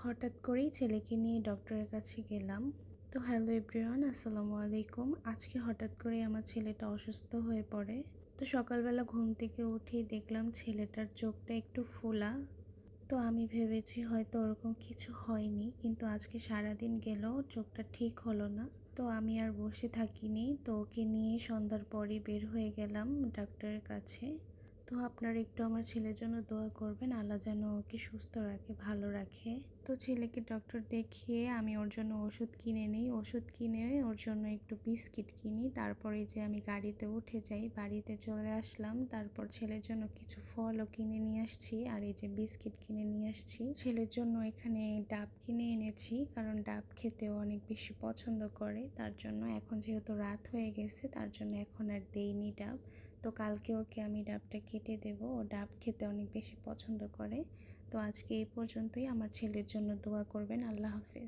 হঠাৎ করেই ছেলেকে নিয়ে ডক্টরের কাছে গেলাম। তো হ্যালো এভরিওয়ান, আসসালামু আলাইকুম। আজকে হঠাৎ করেই আমার ছেলেটা অসুস্থ হয়ে পড়ে। তো সকালবেলা ঘুম থেকে উঠেই দেখলাম ছেলেটার চোখটা একটু ফোলা। তো আমি ভেবেছি হয়তো ওরকম কিছু হয়নি, কিন্তু আজকে সারাদিন গেলেও চোখটা ঠিক হলো না। তো আমি আর বসে থাকিনি, তো ওকে নিয়ে সন্ধ্যার পরই বের হয়ে গেলাম ডাক্তারের কাছে। তো আপনারা একটু আমার ছেলের জন্য দোয়া করবেন, আল্লাহ যেন ওকে সুস্থ রাখে, ভালো রাখে। তো ছেলেকে ডক্টর দেখিয়ে আমি ওর জন্য ওষুধ কিনে নিই। ওষুধ কিনে ওর জন্য একটু বিস্কিট কিনি। তারপরে যে আমি গাড়িতে উঠে যাই, বাড়িতে চলে আসলাম। তারপর ছেলের জন্য কিছু ফলও কিনে নিয়ে আসছি, আর এই যে বিস্কিট কিনে নিয়ে আসছি। ছেলের জন্য এখানে ডাব কিনে এনেছি, কারণ ডাব খেতেও অনেক বেশি পছন্দ করে। তার জন্য এখন যেহেতু রাত হয়ে গেছে, তার জন্য এখন আর দেইনি ডাব। তো কালকে ওকে আমি ডাবটা কেটে দেবো, ও ডাব খেতে অনেক বেশি পছন্দ করে। তো আজকে এই পর্যন্তই। আমার ছেলের জন্য দোয়া করবেন। আল্লাহ হাফেজ।